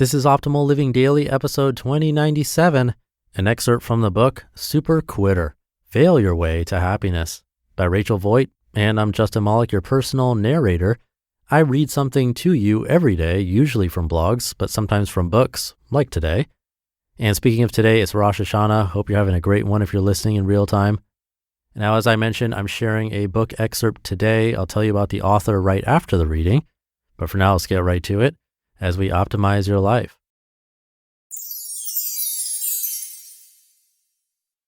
This is Optimal Living Daily, episode 2097, an excerpt from the book Super Quitter, Fail Your Way to Happiness by Rachele Voigt, and I'm Justin Malik, your personal narrator. I read something to you every day, usually from blogs, but sometimes from books, like today. And speaking of today, it's Rosh Hashanah. Hope you're having a great one if you're listening in real time. Now, as I mentioned, I'm sharing a book excerpt today. I'll tell you about the author right after the reading, but for now, let's get right to it as we optimize your life.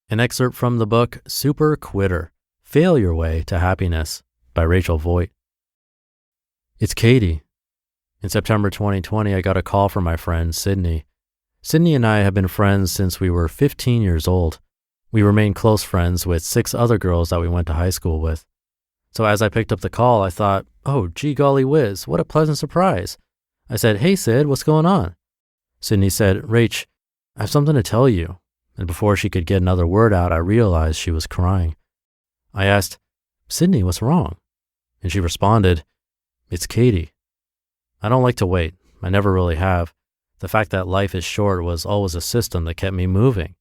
An excerpt from the book Super Quitter, Fail Your Way to Happiness by Rachele Voigt. It's Katie. In September 2020, I got a call from my friend, Sydney. Sydney and I have been friends since we were 15 years old. We remained close friends with 6 other girls that we went to high school with. So as I picked up the call, I thought, oh, gee golly whiz, what a pleasant surprise. I said, hey, Sid, what's going on? Sydney said, Rach, I have something to tell you. And before she could get another word out, I realized she was crying. I asked, Sydney, what's wrong? And she responded, it's Katie. I don't like to wait. I never really have. The fact that life is short was always a system that kept me moving.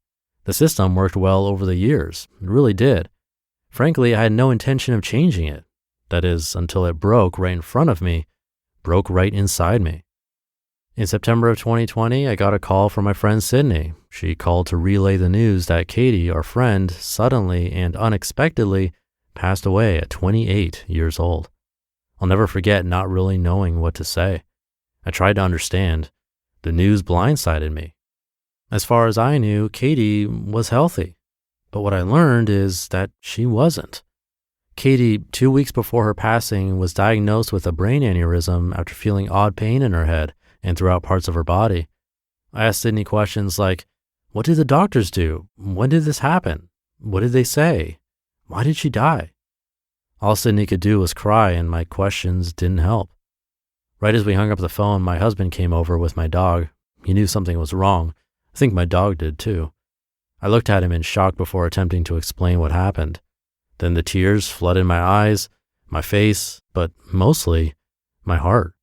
The system worked well over the years. It really did. Frankly, I had no intention of changing it. That is, until it broke right in front of me, broke right inside me. In September of 2020, I got a call from my friend Sydney. She called to relay the news that Katie, our friend, suddenly and unexpectedly passed away at 28 years old. I'll never forget not really knowing what to say. I tried to understand. The news blindsided me. As far as I knew, Katie was healthy. But what I learned is that she wasn't. Katie, 2 weeks before her passing, was diagnosed with a brain aneurysm after feeling odd pain in her head and throughout parts of her body. I asked Sydney questions like, what did the doctors do? When did this happen? What did they say? Why did she die? All Sydney could do was cry, and my questions didn't help. Right as we hung up the phone, my husband came over with my dog. He knew something was wrong. I think my dog did too. I looked at him in shock before attempting to explain what happened. Then the tears flooded my eyes, my face, but mostly my heart.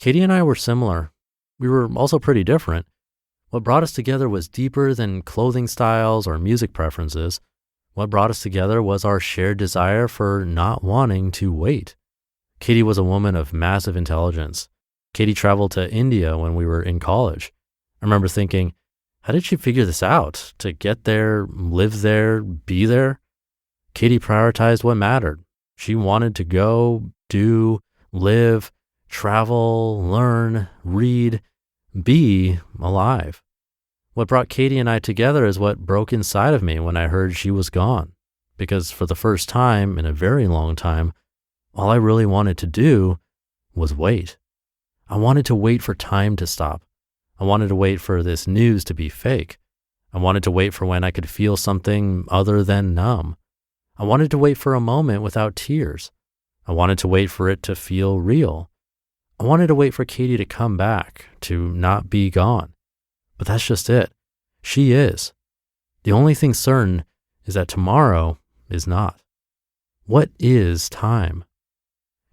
Katie and I were similar. We were also pretty different. What brought us together was deeper than clothing styles or music preferences. What brought us together was our shared desire for not wanting to wait. Katie was a woman of massive intelligence. Katie traveled to India when we were in college. I remember thinking, how did she figure this out? To get there, live there, be there? Katie prioritized what mattered. She wanted to go, do, live, travel, learn, read, be alive. What brought Katie and I together is what broke inside of me when I heard she was gone. Because for the first time in a very long time, all I really wanted to do was wait. I wanted to wait for time to stop. I wanted to wait for this news to be fake. I wanted to wait for when I could feel something other than numb. I wanted to wait for a moment without tears. I wanted to wait for it to feel real. I wanted to wait for Katie to come back, to not be gone. But that's just it. She is. The only thing certain is that tomorrow is not. What is time?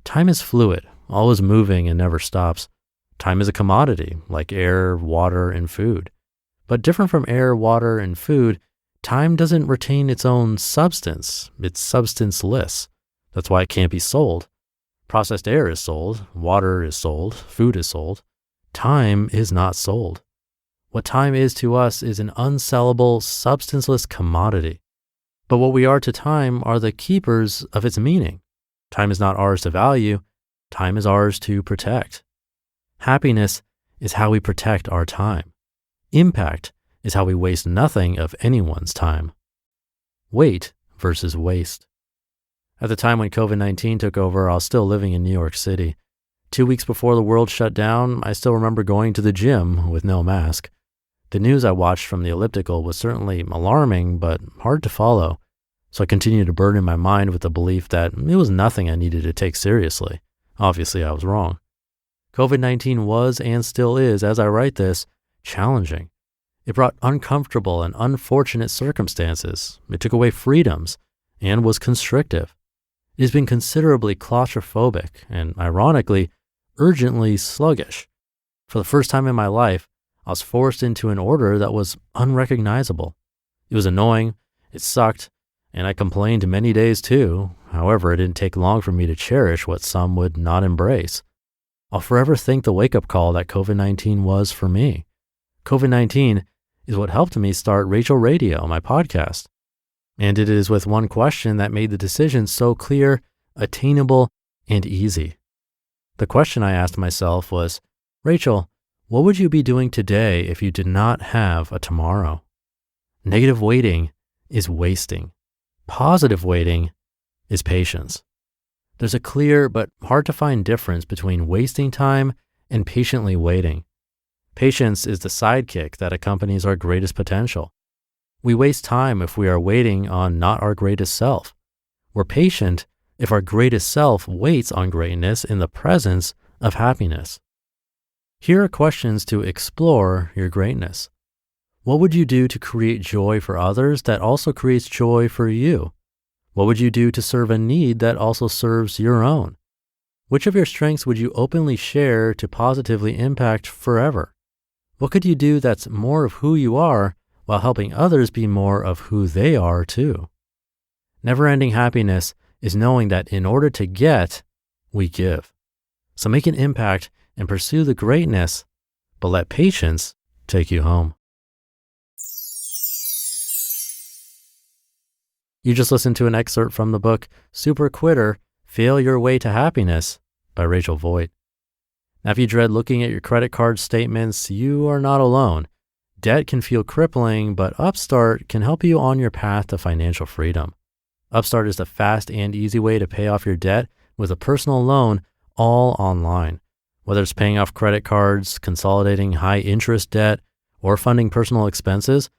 Time is fluid, always moving and never stops. Time is a commodity, like air, water, and food. But different from air, water, and food, time doesn't retain its own substance. It's substanceless. That's why it can't be sold. Processed air is sold, water is sold, food is sold. Time is not sold. What time is to us is an unsellable, substanceless commodity. But what we are to time are the keepers of its meaning. Time is not ours to value. Time is ours to protect. Happiness is how we protect our time. Impact is how we waste nothing of anyone's time. Wait versus waste. At the time when COVID-19 took over, I was still living in New York City. 2 weeks before the world shut down, I still remember going to the gym with no mask. The news I watched from the elliptical was certainly alarming, but hard to follow. So I continued to burden my mind with the belief that it was nothing I needed to take seriously. Obviously, I was wrong. COVID-19 was and still is, as I write this, challenging. It brought uncomfortable and unfortunate circumstances. It took away freedoms and was constrictive. It has been considerably claustrophobic and, ironically, urgently sluggish. For the first time in my life, I was forced into an order that was unrecognizable. It was annoying, it sucked, and I complained many days too. However, it didn't take long for me to cherish what some would not embrace. I'll forever thank the wake-up call that COVID-19 was for me. COVID-19 is what helped me start Rachel Radio, my podcast. And it is with one question that made the decision so clear, attainable, and easy. The question I asked myself was, Rachel, what would you be doing today if you did not have a tomorrow? Negative waiting is wasting. Positive waiting is patience. There's a clear but hard to find difference between wasting time and patiently waiting. Patience is the sidekick that accompanies our greatest potential. We waste time if we are waiting on not our greatest self. We're patient if our greatest self waits on greatness in the presence of happiness. Here are questions to explore your greatness. What would you do to create joy for others that also creates joy for you? What would you do to serve a need that also serves your own? Which of your strengths would you openly share to positively impact forever? What could you do that's more of who you are while helping others be more of who they are too? Never-ending happiness is knowing that in order to get, we give. So make an impact and pursue the greatness, but let patience take you home. You just listened to an excerpt from the book Super Quitter, Fail Your Way to Happiness by Rachele Voigt. Now, if you dread looking at your credit card statements, you are not alone. Debt can feel crippling, but Upstart can help you on your path to financial freedom. Upstart is the fast and easy way to pay off your debt with a personal loan all online. Whether it's paying off credit cards, consolidating high-interest debt, or funding personal expenses,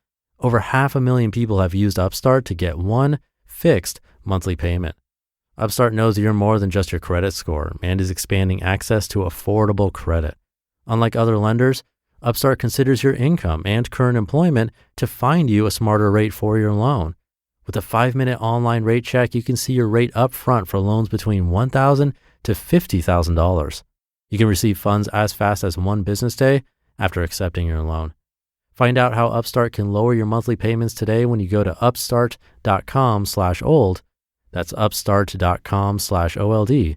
over 500,000 people have used Upstart to get one fixed monthly payment. Upstart knows you're more than just your credit score and is expanding access to affordable credit. Unlike other lenders, Upstart considers your income and current employment to find you a smarter rate for your loan. With a 5-minute online rate check, you can see your rate up front for loans between $1,000 to $50,000. You can receive funds as fast as one business day after accepting your loan. Find out how Upstart can lower your monthly payments today when you go to upstart.com/old. That's upstart.com/OLD.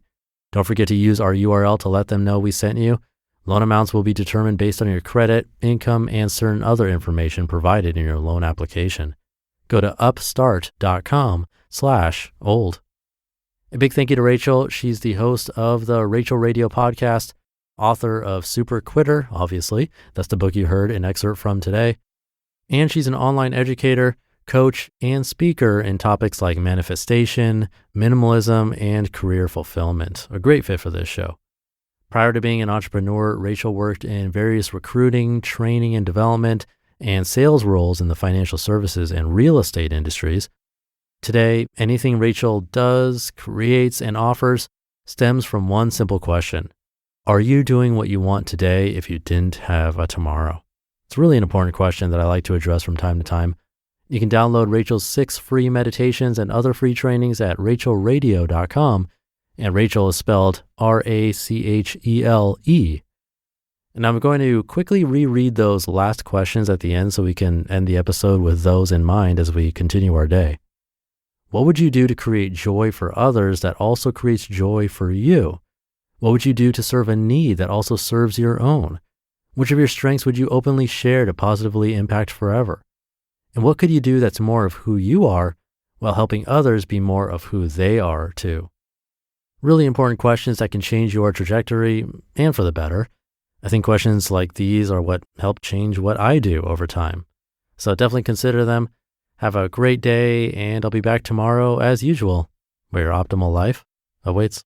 Don't forget to use our URL to let them know we sent you. Loan amounts will be determined based on your credit, income, and certain other information provided in your loan application. Go to upstart.com/old. A big thank you to Rachel. She's the host of the Rachel Radio podcast, author of Super Quitter, obviously. That's the book you heard an excerpt from today. And she's an online educator, coach, and speaker in topics like manifestation, minimalism, and career fulfillment. A great fit for this show. Prior to being an entrepreneur, Rachel worked in various recruiting, training and development, and sales roles in the financial services and real estate industries. Today, anything Rachel does, creates, and offers stems from one simple question. Are you doing what you want today if you didn't have a tomorrow? It's really an important question that I like to address from time to time. You can download Rachel's 6 free meditations and other free trainings at rachelradio.com, and Rachel is spelled Rachele. And I'm going to quickly reread those last questions at the end so we can end the episode with those in mind as we continue our day. What would you do to create joy for others that also creates joy for you? What would you do to serve a need that also serves your own? Which of your strengths would you openly share to positively impact forever? And what could you do that's more of who you are while helping others be more of who they are too? Really important questions that can change your trajectory and for the better. I think questions like these are what help change what I do over time. So definitely consider them. Have a great day, and I'll be back tomorrow as usual, where your optimal life awaits.